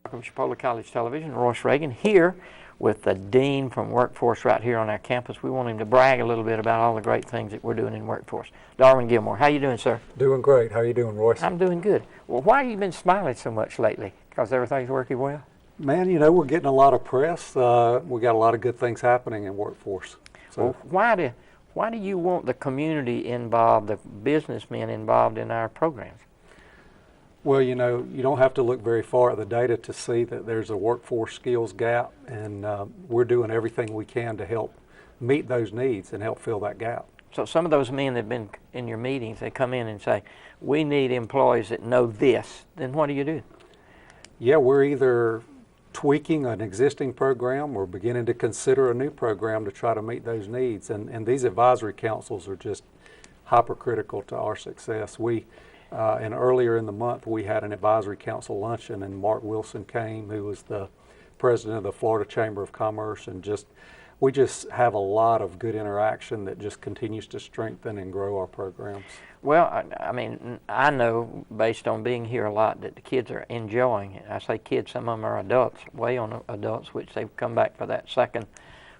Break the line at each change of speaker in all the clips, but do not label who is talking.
From Chipola College Television, Royce Reagan here with the Dean from Workforce right here on our campus. We want him to brag a little bit about all the great things that we're doing in Workforce. Darwin Gilmore, how you doing, sir?
Doing great. How are you doing, Royce?
I'm doing good. Well, why have you been smiling so much lately? Because everything's working well?
Man, you know, we're getting a lot of press. We got a lot of good things happening in Workforce.
So well, why do you want the community involved, the businessmen involved in our programs?
Well, you know, you don't have to look very far at the data to see that there's a workforce skills gap, and we're doing everything we can to help meet those needs and help fill that gap.
So some of those men that have been in your meetings, they come in and say, we need employees that know this. Then what do you do?
Yeah, we're either tweaking an existing program or beginning to consider a new program to try to meet those needs. And these advisory councils are just hypercritical to our success. And earlier in the month, we had an advisory council luncheon, and Mark Wilson came, who was the president of the Florida Chamber of Commerce, and we just have a lot of good interaction that just continues to strengthen and grow our programs.
Well, I mean, I know based on being here a lot that the kids are enjoying it. I say kids, some of them are adults, way on adults, which they've come back for that second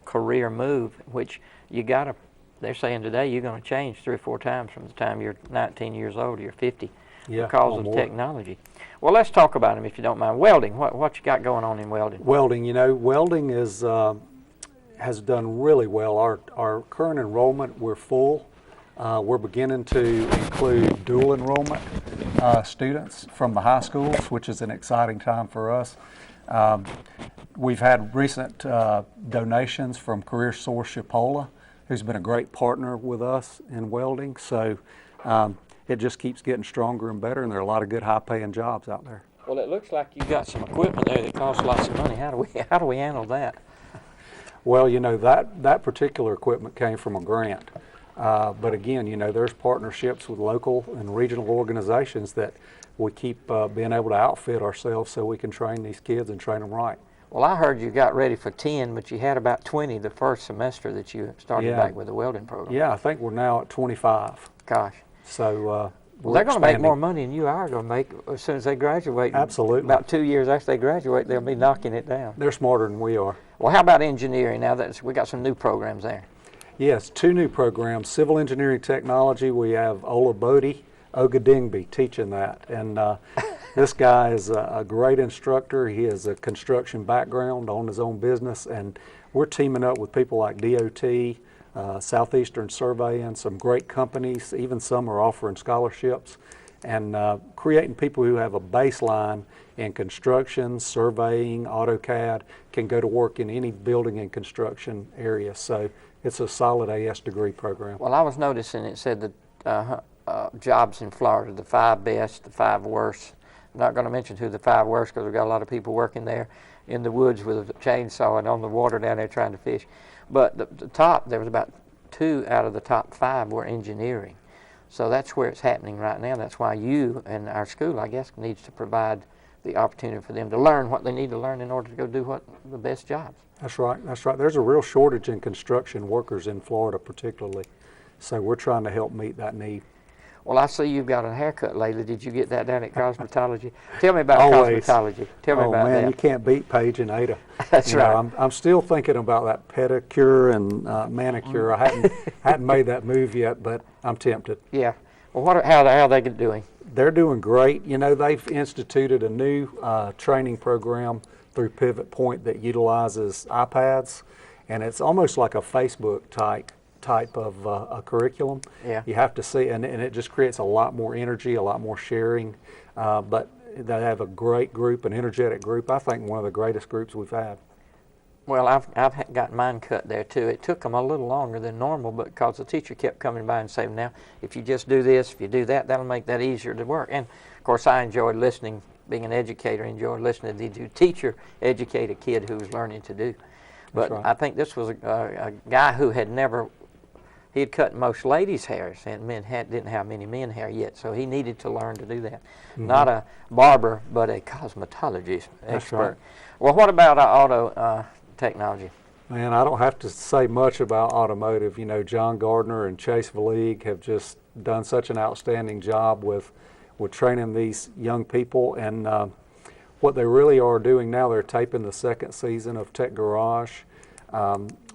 career move, which you got to. They're saying today you're going to change 3 or 4 times from the time you're 19 years old to you're 50 because of technology. Well, let's talk about them if you don't mind. Welding, what you got going on in welding?
Welding, you know, welding has done really well. Our current enrollment, we're full. We're beginning to include dual enrollment students from the high schools, which is an exciting time for us. We've had recent donations from Career Source Chipola, who's been a great partner with us in welding. So it just keeps getting stronger and better, and there are a lot of good high-paying jobs out there.
Well, it looks like you got some equipment there that costs lots of money. How do we handle that?
Well, you know, that particular equipment came from a grant. But again, you know, there's partnerships with local and regional organizations that we keep being able to outfit ourselves so we can train these kids and train them right.
Well, I heard you got ready for 10, but you had about 20 the first semester that you started back with the welding program.
Yeah, I think we're now at 25.
Gosh.
So
well, they're going to make more money than you are going to make as soon as they graduate.
Absolutely.
About 2 years after they graduate, they'll be knocking it down.
They're smarter than we are.
Well, how about engineering? Now that we got some new programs there.
Yes, 2 new programs. Civil engineering technology, we have Ola Bodie Ogadingby teaching that. And this guy is a great instructor. He has a construction background on his own business, and we're teaming up with people like DOT, Southeastern Surveying, some great companies, even some are offering scholarships, and creating people who have a baseline in construction, surveying, AutoCAD, can go to work in any building and construction area. So it's a solid AS degree program.
Well, I was noticing it said that jobs in Florida, the 5 best, the 5 worst. I'm not going to mention who the 5 worst because we've got a lot of people working there in the woods with a chainsaw and on the water down there trying to fish. But the top, there was about 2 out of the top 5 were engineering. So that's where it's happening right now. That's why you and our school, I guess, needs to provide the opportunity for them to learn what they need to learn in order to go do the best jobs.
That's right, that's right. There's a real shortage in construction workers in Florida particularly. So we're trying to help meet that need.
Well, I see you've got a haircut lately. Did you get that down at cosmetology? Tell me about
Always.
cosmetology. Tell me about
man,
that.
You can't beat Paige and Ada.
That's right.
I'm still thinking about that pedicure and manicure. I hadn't made that move yet, but I'm tempted.
Yeah. Well, how are they doing?
They're doing great. You know, they've instituted a new training program through Pivot Point that utilizes iPads, and it's almost like a Facebook type of a curriculum.
Yeah.
You have to see, and it just creates a lot more energy, a lot more sharing. But they have a great group, an energetic group. I think one of the greatest groups we've had.
Well, I've got mine cut there too. It took them a little longer than normal, but because the teacher kept coming by and saying, now, if you just do this, if you do that, that'll make that easier to work. And of course, I enjoyed listening, being an educator, enjoyed listening to the teacher educate a kid who was learning to do. But
right.
I think this was a guy who had never, he had cut most ladies' hairs, and didn't have many men hair yet, so he needed to learn to do that. Mm-hmm. Not a barber, but a cosmetologist expert.
Right.
Well, what about auto technology?
Man, I don't have to say much about automotive. You know, John Gardner and Chase Valig have just done such an outstanding job with training these young people, and what they really are doing now, they're taping the second season of Tech Garage.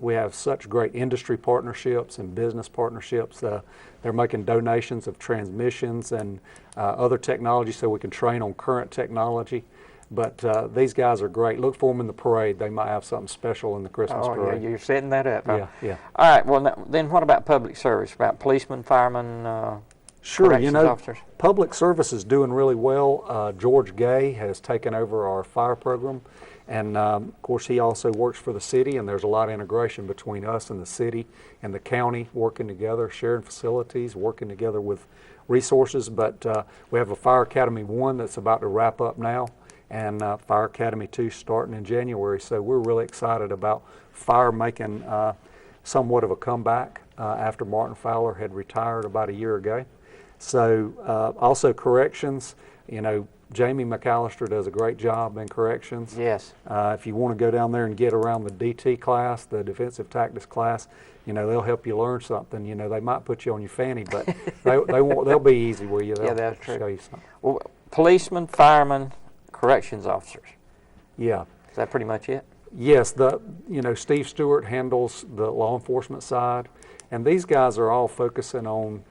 We have such great industry partnerships and business partnerships. They're making donations of transmissions and other technology so we can train on current technology. But these guys are great. Look for them in the parade. They might have something special in the Christmas parade.
Yeah, you're setting that up. Huh?
Yeah, yeah.
All right, well, then what about public service, about policemen, firemen,
Sure,
corrections officers?
public service is doing really well. George Gay has taken over our fire program, and of course he also works for the city, and there's a lot of integration between us and the city and the county, working together, sharing facilities, working together with resources. But we have a Fire Academy 1 that's about to wrap up now, and Fire Academy 2 starting in January. So we're really excited about fire making somewhat of a comeback after Martin Fowler had retired about a year ago. So also corrections, Jamie McAllister does a great job in corrections.
Yes.
If you want to go down there and get around the DT class, the defensive tactics class, they'll help you learn something. They might put you on your fanny, but they'll be easy with you. They'll
Yeah, that's true.
show you something.
Well, policemen, firemen, corrections officers.
Yeah.
Is that pretty much it?
Yes, Steve Stewart handles the law enforcement side, and these guys are all focusing on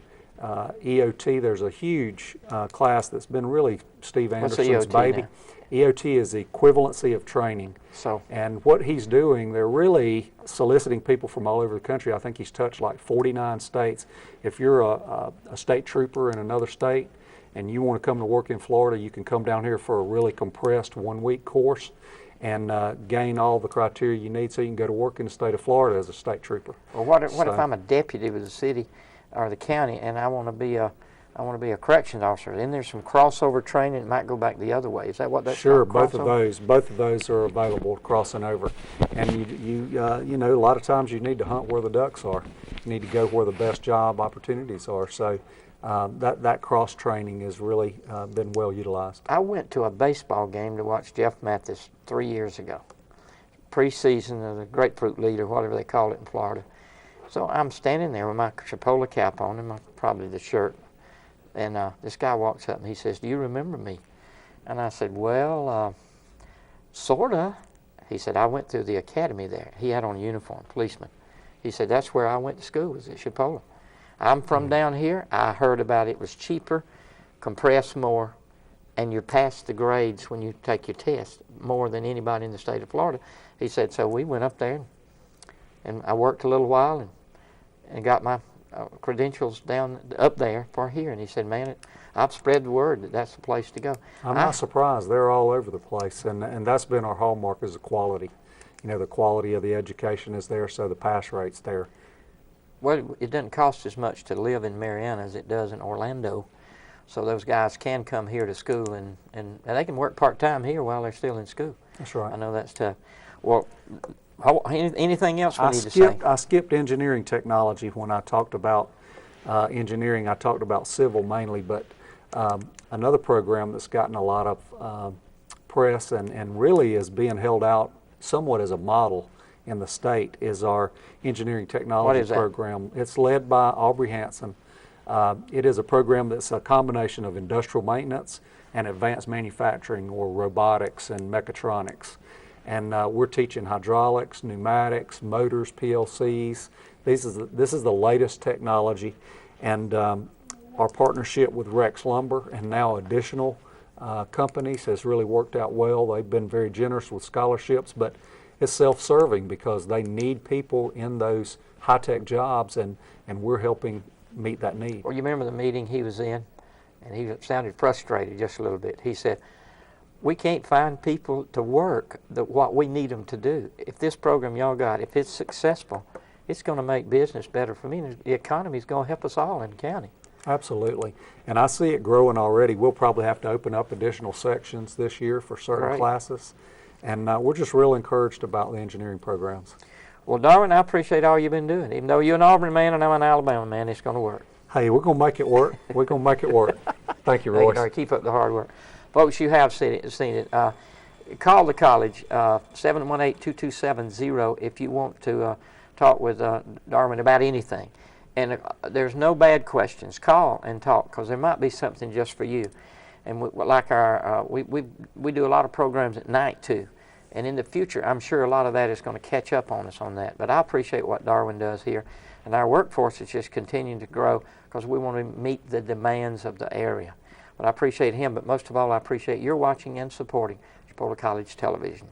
EOT. There's a huge class that's been really Steve
What's the
Anderson's
EOT
baby.
now?
EOT is the equivalency of training.
So,
And what he's doing, they're really soliciting people from all over the country. I think he's touched like 49 states. If you're a state trooper in another state and you want to come to work in Florida, you can come down here for a really compressed 1-week course and gain all the criteria you need so you can go to work in the state of Florida as a state trooper.
well, what if I'm a deputy with the city or the county and I want to be a corrections officer? Then there's some crossover training that might go back the other way. Is that what that's
Sure,
called,
both of those are available crossing over. And a lot of times you need to hunt where the ducks are. You need to go where the best job opportunities are. So that cross training has really been well utilized.
I went to a baseball game to watch Jeff Mathis 3 years ago. Preseason of the grapefruit leader, whatever they call it in Florida. So I'm standing there with my Chipola cap on and probably the shirt. And this guy walks up and he says, "Do you remember me?" And I said, "Well, sorta." He said, "I went through the academy there." He had on a uniform, policeman. He said, "That's where I went to school, was at Chipola. I'm from down here. I heard about it was cheaper, compressed more, and you pass the grades when you take your test more than anybody in the state of Florida." He said, so we went up there and I worked a little while and got my credentials down up there for here. And he said, "Man, I've spread the word that that's the place to go."
I'm not surprised. They're all over the place, and that's been our hallmark is the quality. The quality of the education is there, so the pass rate's there.
Well, it doesn't cost as much to live in Marianna as it does in Orlando. So those guys can come here to school and they can work part-time here while they're still in school.
That's right.
I know that's tough. Well, anything else we need to say?
I skipped engineering technology when I talked about engineering. I talked about civil mainly, but another program that's gotten a lot of press and really is being held out somewhat as a model in the state is our engineering technology
What is that?
program. It's led by Aubrey Hanson. It is a program that's a combination of industrial maintenance and advanced manufacturing, or robotics and mechatronics. And we're teaching hydraulics, pneumatics, motors, PLCs. This is the latest technology. And our partnership with Rex Lumber and now additional companies has really worked out well. They've been very generous with scholarships, but it's self-serving because they need people in those high-tech jobs, and we're helping meet that need.
Well, you remember the meeting he was in, and he sounded frustrated just a little bit. He said, "We can't find people to work what we need them to do. If this program y'all got, if it's successful, it's going to make business better for me, and the economy is going to help us all in the county."
Absolutely. And I see it growing already. We'll probably have to open up additional sections this year for certain
Right.
classes. And we're just real encouraged about the engineering programs.
Well, Darwin, I appreciate all you've been doing. Even though you're an Auburn man and I'm an Alabama man, it's going to work.
Hey, we're going to make it work. We're going to make it work. Thank you,
Thank you,
Royce.
Darwin. Keep up the hard work. Folks, you have seen it. Call the college, 718-2270, if you want to talk with Darwin about anything. And there's no bad questions. Call and talk, because there might be something just for you. And like we do a lot of programs at night too. And in the future, I'm sure a lot of that is going to catch up on us on that. But I appreciate what Darwin does here. And our workforce is just continuing to grow because we want to meet the demands of the area. But I appreciate him, but most of all, I appreciate your watching and supporting Chipola College Television.